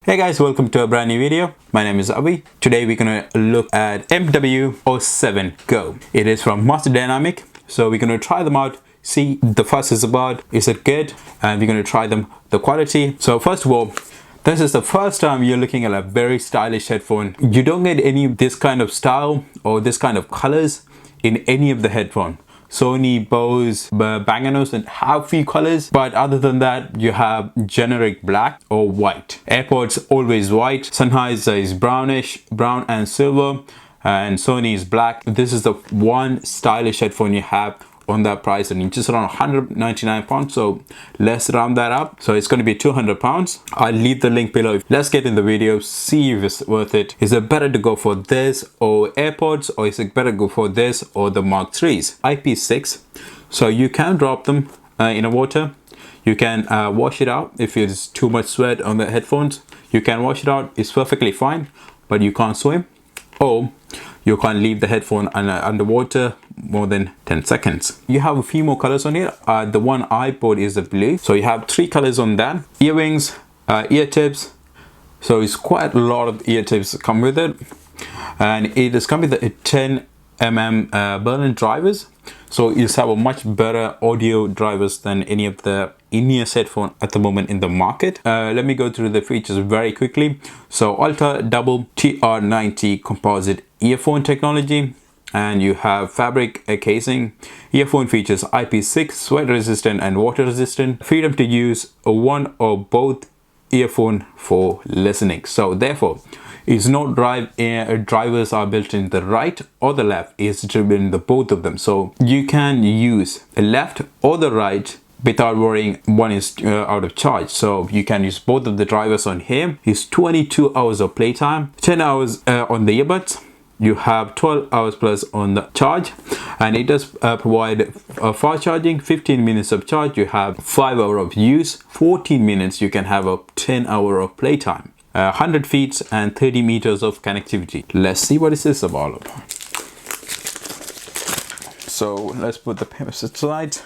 Hey guys, welcome to a brand new video. My name is Avi. Today we're gonna look at MW07 GO. It is from Master Dynamic. So we're gonna try them out, see the fuss is about, is it good? And we're gonna try them, the quality. So first of all, this is the first time you're looking at a very stylish headphone. You don't get any of this kind of style or this kind of colors in any of the headphone. Sony, Bose, Bang & Olufsen have few colors, but other than that you have generic black or white. AirPods always white, Sennheiser is brownish, brown and silver, and Sony is black. This is the one stylish headphone you have on that price, and it's just around £199, so let's round that up. So it's going to be £200. I'll leave the link below. Let's get in the video, see if it's worth it. Is it better to go for this or AirPods, or is it better to go for this or the Mark 3s? Ip6, so you can drop them in the water. You can wash it out if it's too much sweat on the headphones. You can wash it out, it's perfectly fine, but you can't swim, or you can't leave the headphone underwater more than 10 seconds. You have a few more colors on here. The one I bought is the blue. So you have 3 colors on that. Earrings, ear tips. So it's quite a lot of ear tips come with it. And it is coming with the 10mm Berlin drivers. So you have a much better audio drivers than any of the in-ear headphone at the moment in the market. Let me go through the features very quickly. So Ultra Double TR90 composite earphone technology, and you have fabric casing. Earphone features Ip6 Sweat Resistant and Water Resistant. Freedom to use one or both earphone for listening. So therefore, it's not drivers are built in the right or the left. It's driven in the both of them. So you can use the left or the right without worrying one is out of charge. So you can use both of the drivers on here. It's 22 hours of playtime, 10 hours on the earbuds. You have 12 hours plus on the charge, and it does provide fast charging, 15 minutes of charge. You have 5 hours of use, 14 minutes you can have a 10 hour of playtime, 100 feet and 30 meters of connectivity. Let's see what is this about. So let's put the papers aside.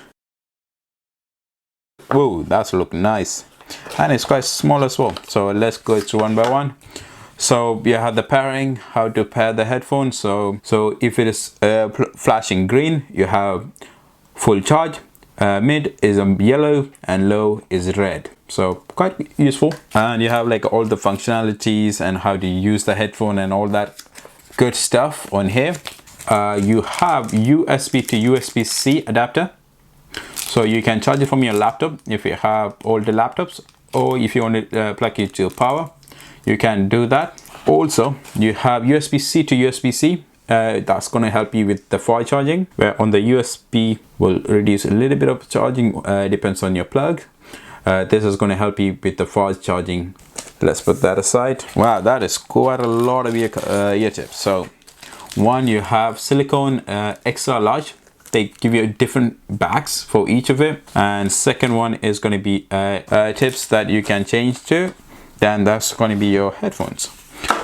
Whoa, that's look nice, and it's quite small as well. So let's go through one by one. So you have the pairing, how to pair the headphones. So if it is flashing green, you have full charge, mid is yellow, and low is red. So quite useful. And you have like all the functionalities and how to use the headphone and all that good stuff on here. You have USB to USB-C adapter. So you can charge it from your laptop if you have older laptops, or if you want to plug it to power, you can do that. Also, you have USB-C to USB-C. That's going to help you with the fast charging, where on the USB will reduce a little bit of charging, depends on your plug. This is going to help you with the fast charging. Let's put that aside. Wow, that is quite a lot of ear tips. So one, you have silicone extra large. They give you different bags for each of it. And second one is going to be tips that you can change to. Then that's going to be your headphones.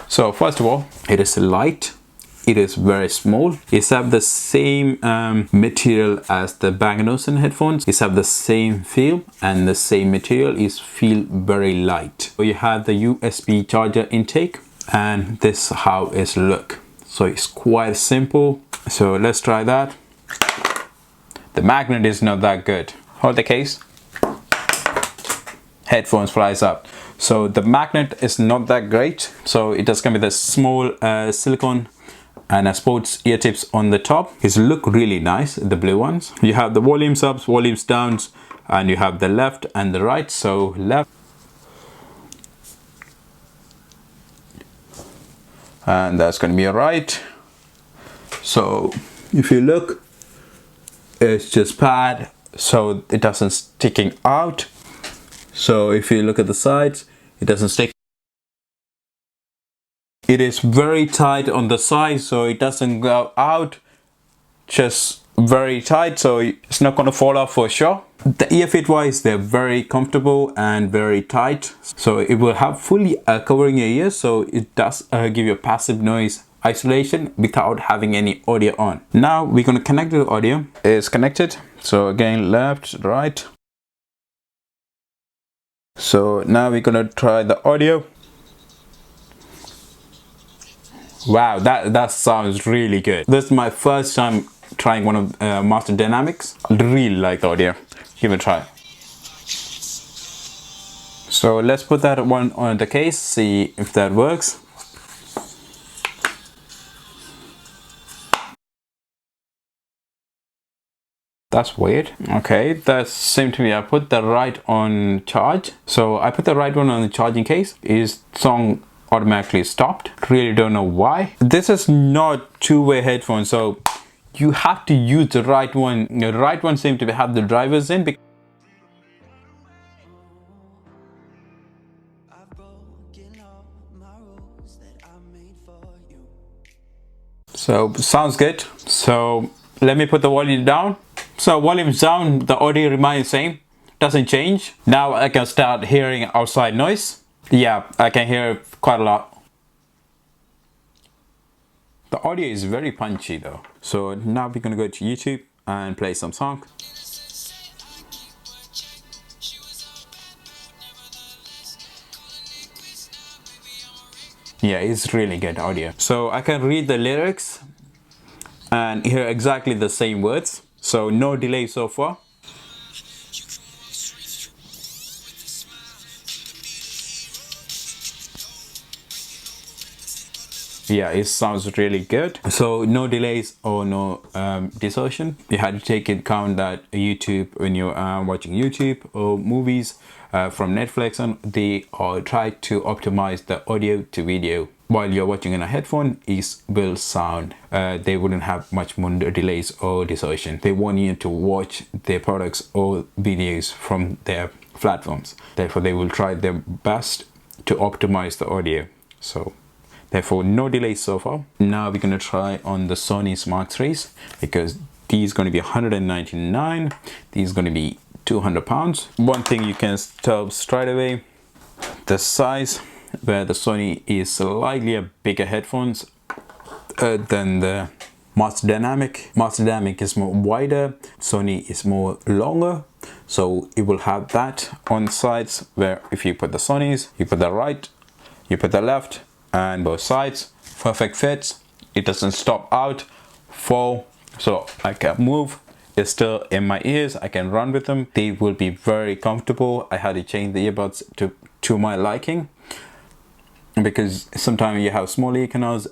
So first of all, it is light, it is very small. It's have the same material as the Bang & Olufsen headphones. It's have the same feel, and the same material is feel very light. So you have the USB charger intake, and this is how it look. So it's quite simple. So let's try that. The magnet is not that good. Hold the case. Headphones flies up. So the magnet is not that great. So it does come with a small silicone and a sports ear tips on the top. It look really nice, the blue ones. You have the volumes ups, volumes downs, and you have the left and the right. So left, and that's going to be a right. So if you look, it's just pad, so it doesn't sticking out. So if you look at the sides, it doesn't stick. It is very tight on the side, so it doesn't go out, just very tight, so it's not going to fall off for sure. The ear fit wise, they're very comfortable and very tight, so it will have fully covering your ears, so it does give you a passive noise isolation without having any audio on. Now we're going to connect the audio. It's connected, so again left, right. So now we're gonna try the audio. Wow, that sounds really good. This is my first time trying one of Master Dynamics. I really like the audio. Give it a try. So let's put that one on the case, see if that works. That's weird. Okay, that seemed to me I put the right on charge. So I put the right one on the charging case. Is song automatically stopped? Really don't know why. This is not two-way headphones, so you have to use the right one. The right one seems to have the drivers in. So sounds good. So let me put the volume down. So volume's down, the audio remains same, doesn't change. Now I can start hearing outside noise. Yeah, I can hear quite a lot. The audio is very punchy though. So now we're gonna go to YouTube and play some song. Yeah, it's really good audio. So I can read the lyrics and hear exactly the same words. So no delay so far. Yeah, it sounds really good. So no delays or no distortion. You had to take into account that YouTube, when you're watching YouTube or movies from Netflix, and they try to optimize the audio to video. While you're watching in a headphone, it will sound. They wouldn't have much more delays or distortion. They want you to watch their products or videos from their platforms. Therefore, they will try their best to optimize the audio. So therefore, no delays so far. Now we're going to try on the Sony Mark IIIs, because these going to be 199. These going to be 200 pounds. One thing you can tell straight away, the size, where the Sony is slightly a bigger headphones than the Master Dynamic. Master Dynamic is more wider, Sony is more longer. So it will have that on the sides, where if you put the Sonys, you put the right, you put the left, and both sides, perfect fits. It doesn't stop out, fall, so I can move. It's still in my ears, I can run with them. They will be very comfortable. I had to change the earbuds to my liking, because sometimes you have small ear canals,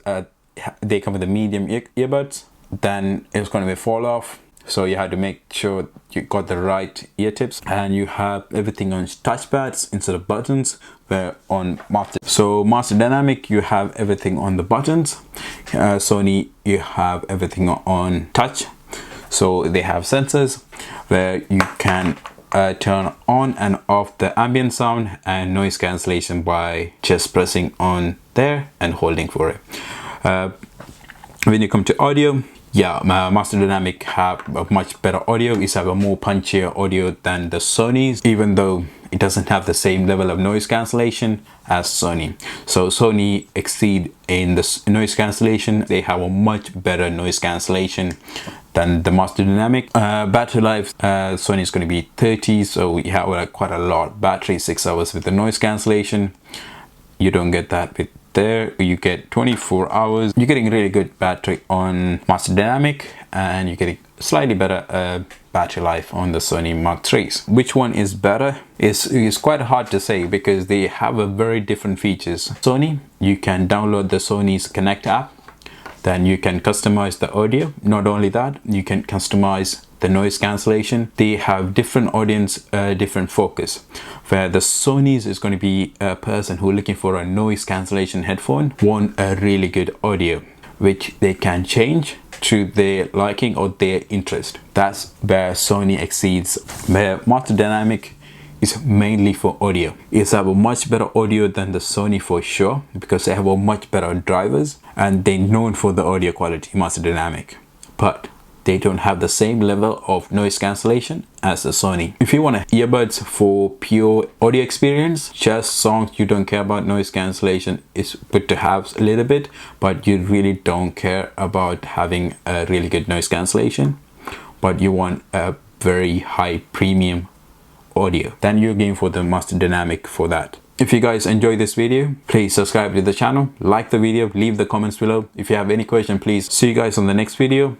they come with the medium earbuds, then it's going to fall off. So you have to make sure you got the right ear tips, and you have everything on touchpads instead of buttons, where on Master Dynamic you have everything on the buttons. Sony, you have everything on touch. So they have sensors where you can turn on and off the ambient sound and noise cancellation by just pressing on there and holding for it. When you come to audio, yeah, Master Dynamic have a much better audio. It's have a more punchier audio than the Sony's, even though it doesn't have the same level of noise cancellation as Sony. So Sony exceed in the noise cancellation. They have a much better noise cancellation than the Master Dynamic. Battery life, Sony is going to be 30, so we have quite a lot. Battery 6 hours with the noise cancellation. You don't get that with there. You get 24 hours. You're getting really good battery on Master Dynamic, and you're getting slightly better battery life on the Sony Mark IIIs. Which one is better is quite hard to say, because they have a very different features. Sony, you can download the Sony's Connect app, then you can customize the audio. Not only that, you can customize the noise cancellation. They have different audience, different focus, where the Sony's is going to be a person who looking for a noise cancellation headphone, want a really good audio, which they can change to their liking or their interest. That's where Sony exceeds. Where Master Dynamic is mainly for audio. It's have a much better audio than the Sony for sure, because they have a much better drivers, and they're known for the audio quality, Master Dynamic. But they don't have the same level of noise cancellation as the Sony. If you want earbuds for pure audio experience, just songs you don't care about noise cancellation, is good to have a little bit, but you really don't care about having a really good noise cancellation, but you want a very high premium audio, then you're going for the Master Dynamic for that. If you guys enjoyed this video, please subscribe to the channel, like the video, leave the comments below. If you have any question, please. See you guys on the next video.